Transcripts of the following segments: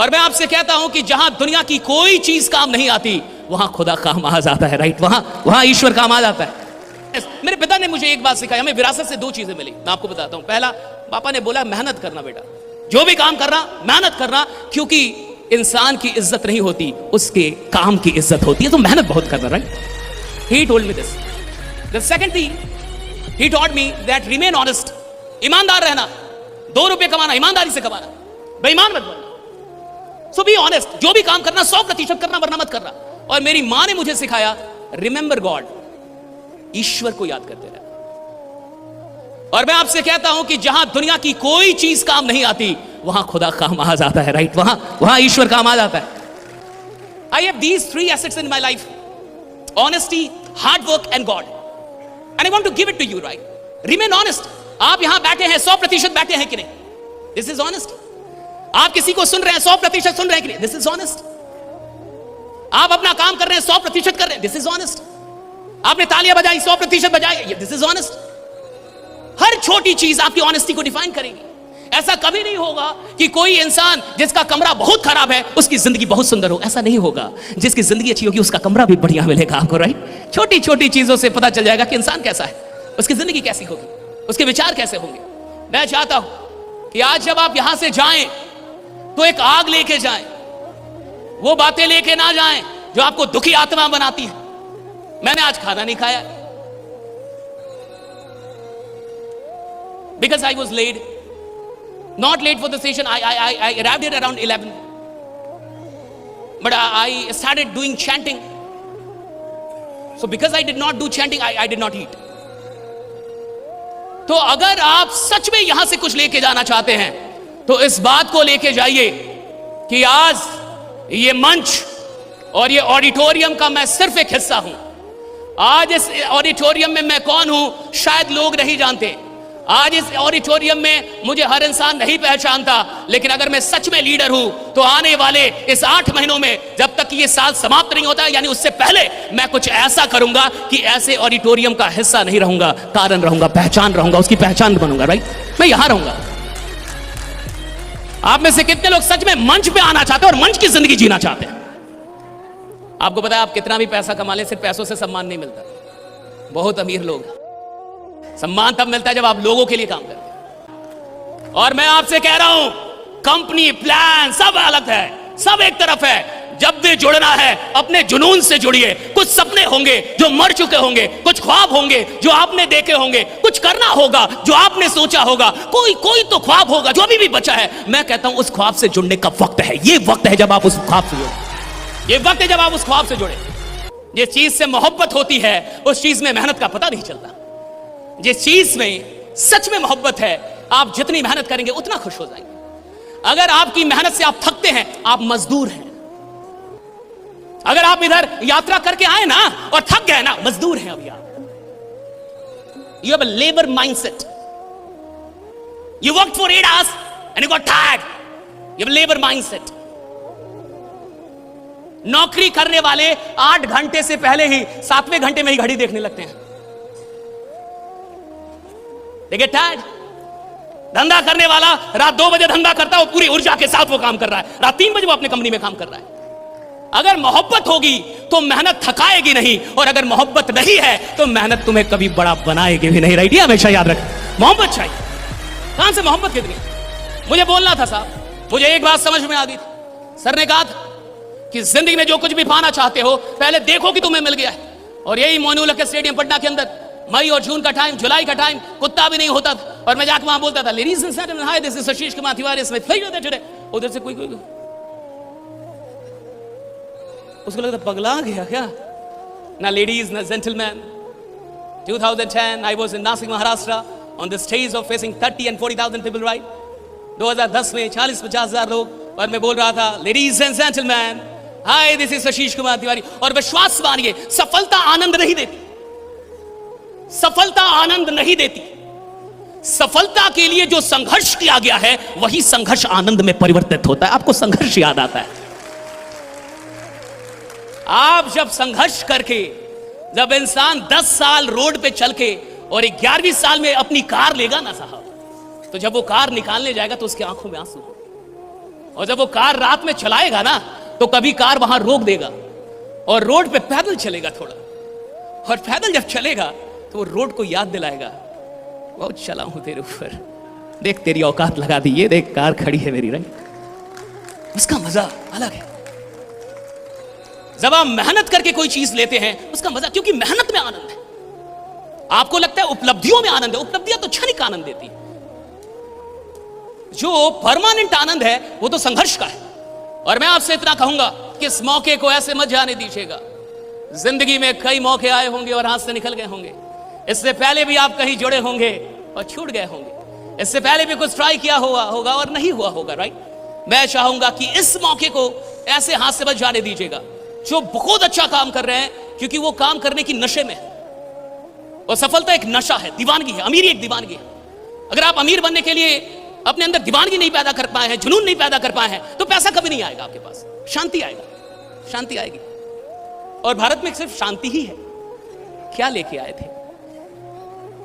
और मैं आपसे कहता हूं कि जहां दुनिया की कोई चीज काम नहीं आती, वहां खुदा काम आ जाता है। राइट, वहां ईश्वर काम आ जाता है। मेरे पिता ने मुझे एक बात सिखाई। हमें विरासत से दो चीजें मिली, मैं आपको बताता हूं। पहला, पापा ने बोला मेहनत करना बेटा, जो भी काम करना मेहनत करना, क्योंकि इंसान की इज्जत नहीं होती, उसके काम की इज्जत होती है, तो मेहनत बहुत करना। Right, he told me this. The second thing he taught me that remain honest, ईमानदार रहना। 2 रुपए कमाना ईमानदारी से कमाना, बेईमान मत बनना। सो बी ऑनेस्ट, जो भी काम करना 100% करना, वरना मत करना। और मेरी मां ने मुझे सिखाया रिमेंबर गॉड, ईश्वर को याद करते रहना। और मैं आपसे कहता हूं कि जहां दुनिया की कोई चीज काम नहीं आती, वहां खुदा काम आ जाता है। राइट, वहां ईश्वर काम आ जाता है। I have these 3 assets in my life, honesty, hard work and God, and I want to give it to you. Right, remain honest. आप यहां बैठे हैं, 100% बैठे हैं कि नहीं? This is honest. आप किसी को सुन रहे हैं, 100% सुन रहे हैं कि नहीं? This is honest. आप अपना काम कर रहे हैं, 100% कर रहे हैं, दिस इज ऑनेस्ट। आपने तालियां बजाई, 100% बजाई, दिस इज ऑनेस्ट। हर छोटी चीज आपकी ऑनेस्टी को डिफाइन करेगी। ऐसा कभी नहीं होगा कि कोई इंसान जिसका कमरा बहुत खराब है उसकी जिंदगी बहुत सुंदर हो, ऐसा नहीं होगा। जिसकी जिंदगी अच्छी होगी उसका कमरा भी बढ़िया मिलेगा आपको। राइट, छोटी छोटी चीजों से पता चल जाएगा कि इंसान कैसा है, उसकी जिंदगी कैसी होगी, उसके विचार कैसे होंगे। मैं चाहता हूं कि आज जब आप यहां से जाएं तो एक आग लेके जाएं, वो बातें लेके ना जाएं जो आपको दुखी आत्मा बनाती है। मैंने आज खाना नहीं खाया because I was late, not late for the station. I arrived here around 11, but I started doing chanting. So because I did not do chanting, I did not eat. तो अगर आप सच में यहां से कुछ लेके जाना चाहते हैं तो इस बात को लेके जाइए कि आज ये मंच और ये ऑडिटोरियम का मैं सिर्फ एक हिस्सा हूं। आज इस ऑडिटोरियम में मैं कौन हूं शायद लोग नहीं जानते। आज इस ऑडिटोरियम में मुझे हर इंसान नहीं पहचानता, लेकिन अगर मैं सच में लीडर हूं तो आने वाले इस 8 महीनों में, जब तक ये साल समाप्त नहीं होता, यानी उससे पहले, मैं कुछ ऐसा करूंगा कि ऐसे ऑडिटोरियम का हिस्सा नहीं रहूंगा, कारण रहूंगा, पहचान रहूंगा, उसकी पहचान बनूंगा। राइट, मैं यहां रहूंगा। आप में से कितने लोग सच में मंच पे आना चाहते हैं और मंच की जिंदगी जीना चाहते हैं? आपको पता है, आप कितना भी पैसा कमा लें, सिर्फ पैसों से सम्मान नहीं मिलता। बहुत अमीर लोग, सम्मान तब मिलता है जब आप लोगों के लिए काम करते हैं। और मैं आपसे कह रहा हूं, कंपनी, प्लान सब अलग है, सब एक तरफ है। जब भी जुड़ना है अपने जुनून से जुड़िए। कुछ सपने होंगे जो मर चुके होंगे, कुछ ख्वाब होंगे जो आपने देखे होंगे, कुछ करना होगा जो आपने सोचा होगा, कोई तो ख्वाब होगा जो अभी भी बचा है। मैं कहता हूं उस ख्वाब से जुड़ने का वक्त है। ये वक्त है जब आप उस ख्वाब से जुड़े, ये वक्त है जब आप उस ख्वाब से जुड़े। जिस चीज से मोहब्बत होती है उस चीज में मेहनत का पता नहीं चलता। जिस चीज में सच में मोहब्बत है, आप जितनी मेहनत करेंगे उतना खुश हो जाएंगे। अगर आपकी मेहनत से आप थकते हैं, आप मजदूर हैं। अगर आप इधर यात्रा करके आए ना और थक गए ना, मजदूर हैं अभी आप। You have a labour mindset. You worked for 8 hours and you got tired. You have a labour mindset. नौकरी करने वाले 8 घंटे से पहले ही 7वें घंटे में ही घड़ी देखने लगते हैं। They get tired। धंधा करने वाला रात 2 बजे धंधा करता है, वो पूरी ऊर्जा के साथ वो काम कर रहा है। रात 3 बजे वो अपने कंपनी में काम कर रहा है। अगर मोहब्बत होगी तो मेहनत थकाएगी नहीं, और अगर मोहब्बत नहीं है तो मेहनत तुम्हें कभी बड़ा बनाएगी भी नहीं। राइट, ये हमेशा याद रखें। मोहब्बत चाहिए। कहां से मोहब्बत कितनी? मुझे बोलना था साहब, मुझे एक बात समझ में आ गई थी। सर ने कहा था कि जिंदगी में जो कुछ भी पाना चाहते हो पहले देखो कि तुम्हें मिल गया है। और यही मोइनुल हक स्टेडियम पटना के अंदर मई और जून का टाइम, जुलाई का टाइम, कुत्ता भी नहीं होता था, और मैं जाकर वहां बोलता था, ladies and gentleman, hi, this is Ashish Kumar Tiwari, it's my pleasure today. उधर से कोई उसको लगता पगला गया क्या? ना लेडीज ना gentleman. 2010 I was in Nasik, Maharashtra on the stage of facing 30 and 40,000 people, right? 2010 में 40-50 हजार लोग, और मैं बोल रहा था, ladies and gentleman, hi, this is Ashish Kumar Tiwari. और विश्वास मानिए, सफलता आनंद नहीं देती। सफलता आनंद नहीं देती। सफलता के लिए जो संघर्ष किया गया है वही संघर्ष आनंद में परिवर्तित होता है। आपको संघर्ष याद आता है? आप जब संघर्ष करके, जब इंसान 10 साल रोड पे चल के और 11वीं साल में अपनी कार लेगा ना साहब, तो जब वो कार निकालने जाएगा तो उसकी आंखों में आंसू। और जब वो कार रात में चलाएगा ना, तो कभी कार वहां रोक देगा और रोड पे पैदल चलेगा थोड़ा, और पैदल जब चलेगा तो वो रोड को याद दिलाएगा, बहुत चला हूं तेरे ऊपर, देख तेरी औकात लगा दी, ये देख कार खड़ी है मेरी, राइट। उसका मजा अलग है। जब आप मेहनत करके कोई चीज लेते हैं उसका मजा, क्योंकि मेहनत में आनंद है। आपको लगता है उपलब्धियों में आनंद है, उपलब्धियां तो क्षणिक आनंद देती है। जो परमानेंट आनंद है वो तो संघर्ष का है। और मैं आपसे इतना कहूंगा कि इस मौके को ऐसे मत जाने दीजिएगा। जिंदगी में कई मौके आए होंगे और हाथ से निकल गए होंगे। इससे पहले भी आप कहीं जुड़े होंगे और छूट गए होंगे। इससे पहले भी कुछ ट्राई किया होगा और नहीं हुआ होगा, राइट। मैं चाहूंगा कि इस मौके को ऐसे हाथ से मत जाने दीजिएगा। जो बहुत अच्छा काम कर रहे हैं, क्योंकि वो काम करने की नशे में है, और सफलता एक नशा है, दीवानगी है, अमीरी एक दीवानगी है। अगर आप अमीर बनने के लिए अपने अंदर दीवानगी नहीं पैदा कर पाए हैं, जुनून नहीं पैदा कर पाए हैं, तो पैसा कभी नहीं आएगा आपके पास। शांति आएगा, शांति आएगी। और भारत में सिर्फ शांति ही है। क्या लेके आए थे,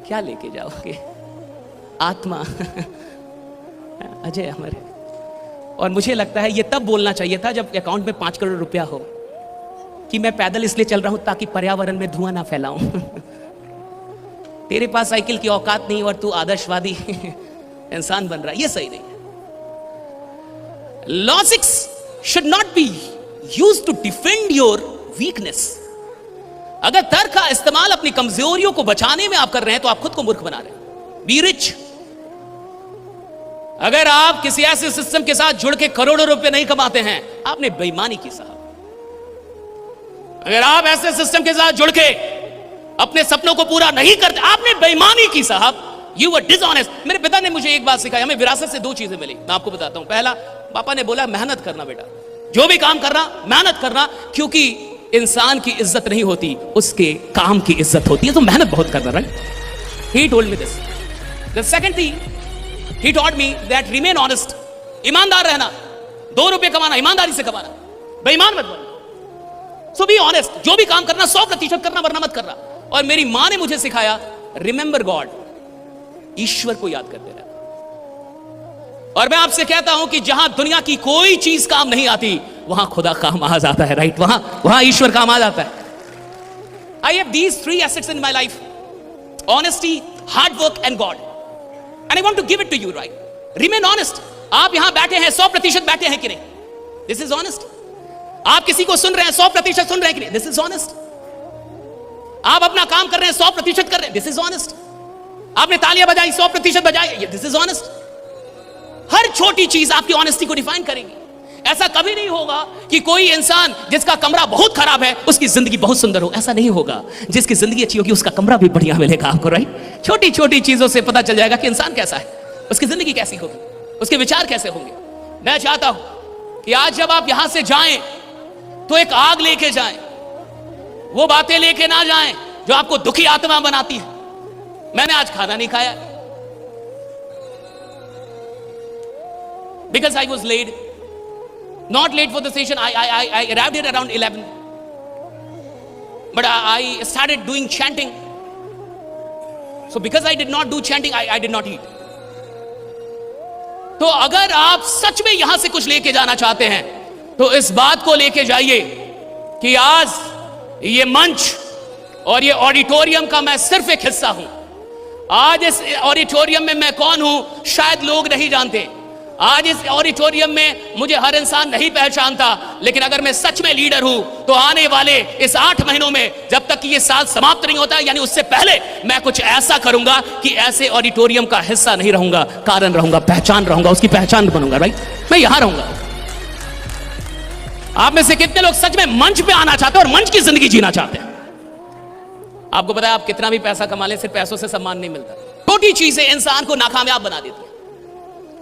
क्या लेके जाओगे? आत्मा। अजय अमर है। और मुझे लगता है ये तब बोलना चाहिए था जब अकाउंट में 5 करोड़ रुपया हो, कि मैं पैदल इसलिए चल रहा हूं ताकि पर्यावरण में धुआं ना फैलाऊं। तेरे पास साइकिल की औकात नहीं और तू आदर्शवादी इंसान बन रहा है, ये सही नहीं है। Logics should not be used to defend your weakness. अगर तर्क का इस्तेमाल अपनी कमजोरियों को बचाने में आप कर रहे हैं तो आप खुद को मूर्ख बना रहे हैं। Be rich. अगर आप किसी ऐसे सिस्टम के साथ जुड़ के करोड़ों रुपए नहीं कमाते हैं, आपने बेईमानी की साहब। अगर आप ऐसे सिस्टम के साथ जुड़ के अपने सपनों को पूरा नहीं करते, आपने बेईमानी की साहब। You were dishonest. मेरे पिता ने मुझे एक बात सिखाई, हमें विरासत से 2 चीजें मिली, मैं आपको बताता हूं। पहला, पापा ने बोला मेहनत करना बेटा, जो भी काम करना मेहनत करना, क्योंकि इंसान की इज्जत नहीं होती, उसके काम की इज्जत होती है, तो मेहनत बहुत करना, right. He told me this. The second thing he taught me that remain honest. ईमानदार रहना, 2 रुपए कमाना ईमानदारी से कमाना, बेईमान मत बनना। सो बी ऑनेस्ट। जो भी काम करना 100% करना, वरना मत करना। और मेरी मां ने मुझे सिखाया रिमेंबर गॉड, ईश्वर को याद करते रहना। और मैं आपसे कहता हूं कि जहां दुनिया की कोई चीज काम नहीं आती, वहां खुदा काम आ जाता है, राइट। वहां ईश्वर काम आ जाता है। I have these 3 assets in my life: honesty, hard work and God. And I want to give it to you, right. Remain honest. आप यहां बैठे हैं, 100% बैठे हैं कि नहीं? This is honest. आप किसी को सुन रहे हैं, 100% सुन रहे हैं कि नहीं? This is honest. आप अपना काम कर रहे हैं, 100% कर रहे हैं, दिस इज ऑनेस्ट। आपने तालियां बजाई, 100% बजाई, दिस इज ऑनेस्ट। हर छोटी चीज आपकी ऑनेस्टी को डिफाइन करेगी। ऐसा कभी नहीं होगा कि कोई इंसान जिसका कमरा बहुत खराब है उसकी जिंदगी बहुत सुंदर हो, ऐसा नहीं होगा। जिसकी जिंदगी अच्छी होगी उसका कमरा भी बढ़िया मिलेगा आपको, राइट। छोटी छोटी चीजों से पता चल जाएगा कि इंसान कैसा है, उसकी जिंदगी कैसी होगी, उसके विचार कैसे होंगे। मैं चाहता हूं कि आज जब आप यहां से जाएं तो एक आग लेके जाएं, वो बातें लेके ना जाएं जो आपको दुखी आत्मा बनाती है। मैंने आज खाना नहीं खाया because I was late, not late for the station. I arrived here around 11, but I started doing chanting. So because I did not do chanting, I did not eat. तो अगर आप सच में यहां से कुछ लेके जाना चाहते हैं तो इस बात को लेके जाइए कि आज ये मंच और ये ऑडिटोरियम का मैं सिर्फ एक हिस्सा हूं। आज इस ऑडिटोरियम में मैं कौन हूं शायद लोग नहीं जानते। आज इस ऑडिटोरियम में मुझे हर इंसान नहीं पहचानता, लेकिन अगर मैं सच में लीडर हूं तो आने वाले इस 8 महीनों में, जब तक कि ये साल समाप्त नहीं होता, यानी उससे पहले, मैं कुछ ऐसा करूंगा कि ऐसे ऑडिटोरियम का हिस्सा नहीं रहूंगा, कारण रहूंगा, पहचान रहूंगा, उसकी पहचान बनूंगा, राइट। मैं यहां रहूंगा। आप में से कितने लोग सच में मंच पे आना चाहते हैं और मंच की जिंदगी जीना चाहते हैं? आपको पता है आप कितना भी पैसा कमा लें, सिर्फ पैसों से सम्मान नहीं मिलता। छोटी चीजें इंसान को नाकामयाब बना देती है।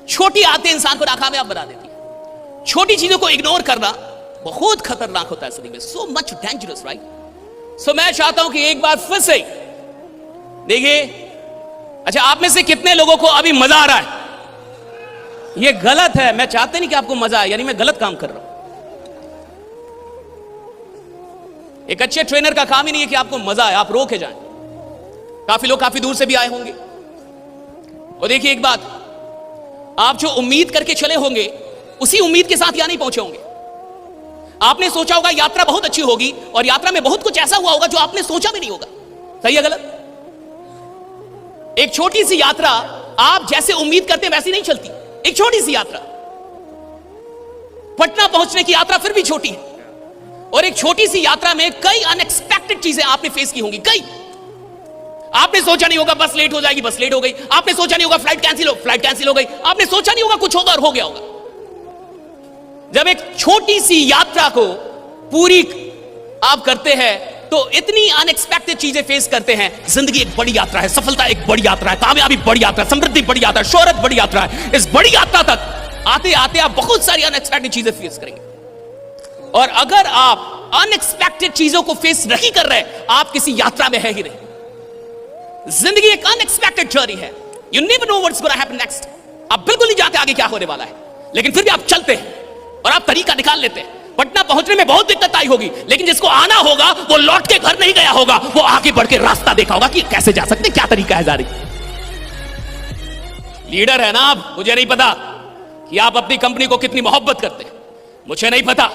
छोटी आदतें इंसान को नाकामयाब बना देती है। छोटी चीजों को इग्नोर करना बहुत खतरनाक होता है जिंदगी में, सो मच डेंजरस, राइट। सो मैं चाहता हूं कि एक बार फिर से देखिए, अच्छा आप में से कितने लोगों को अभी मजा आ रहा है? ये गलत है। मैं चाहते नहीं कि आपको मजा आए, यानी मैं गलत काम कर रहा हूं। एक अच्छे ट्रेनर का काम ही नहीं है कि आपको मजा आए, आप रो के जाएं। काफी लोग काफी दूर से भी आए होंगे। और देखिए एक बात, आप जो उम्मीद करके चले होंगे उसी उम्मीद के साथ यहां नहीं पहुंचे होंगे। आपने सोचा होगा यात्रा बहुत अच्छी होगी, और यात्रा में बहुत कुछ ऐसा हुआ होगा जो आपने सोचा भी नहीं होगा। सही है गलत? एक छोटी सी यात्रा आप जैसे उम्मीद करते हैं वैसी नहीं चलती। एक छोटी सी यात्रा, पटना पहुंचने की यात्रा फिर भी छोटी है, और एक छोटी सी यात्रा में कई अनएक्सपेक्टेड चीजें आपने फेस की होंगी। कई आपने सोचा नहीं होगा बस लेट हो जाएगी, बस लेट हो गई। आपने सोचा नहीं होगा फ्लाइट कैंसिल हो गई। आपने सोचा नहीं होगा कुछ होगा और हो गया होगा। जब एक छोटी सी यात्रा को पूरी आप करते हैं तो इतनी अनएक्सपेक्टेड चीजें फेस करते हैं। जिंदगी एक बड़ी यात्रा है, सफलता एक बड़ी यात्रा है, कामयाबी बड़ी यात्रा है, समृद्धि बड़ी यात्रा है, शोहरत बड़ी यात्रा है। इस बड़ी यात्रा तक आते आते आप बहुत सारी अनएक्सपेक्टेड चीजें फेस करेंगे, और अगर आप अनएक्सपेक्टेड चीजों को फेस नहीं कर रहे, आप किसी यात्रा में है ही नहीं। जिंदगी एक अनएक्सपेक्टेड जर्नी है। You never know what's gonna happen next. आप बिल्कुल नहीं जानते आगे क्या होने वाला है, लेकिन फिर भी आप चलते हैं और आप तरीका निकाल लेते हैं। पटना पहुंचने में बहुत दिक्कत आई होगी, लेकिन जिसको आना होगा वो लौट के घर नहीं गया होगा, वो आगे बढ़ के रास्ता देखा होगा कि कैसे जा सकते, क्या तरीका है जाने। लीडर है ना आप, मुझे नहीं पता कि आप अपनी कंपनी को कितनी मोहब्बत करते हैं। मुझे नहीं पता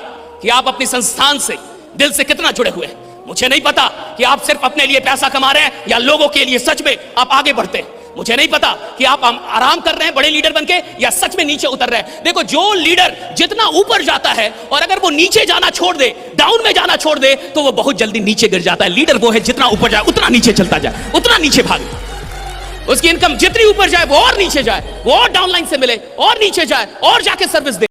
कि आप अपनी संस्थान से दिल से कितना जुड़े हुए हैं। मुझे नहीं पता कि आप सिर्फ अपने लिए पैसा कमा रहे हैं या लोगों के लिए सच में आप आगे बढ़ते हैं। मुझे नहीं पता कि आप आराम कर रहे हैं बड़े लीडर बनके या सच में नीचे उतर रहे हैं। देखो, जो लीडर जितना ऊपर जाता है और अगर वो नीचे जाना छोड़ दे, डाउन में जाना छोड़ दे, तो वो बहुत जल्दी नीचे गिर जाता है। लीडर वो है जितना ऊपर जाए उतना नीचे चलता जाए, उतना नीचे भागे। उसकी इनकम जितनी ऊपर जाए वो और नीचे जाए, वो और डाउनलाइन से मिले और नीचे जाए और जाके सर्विस दे।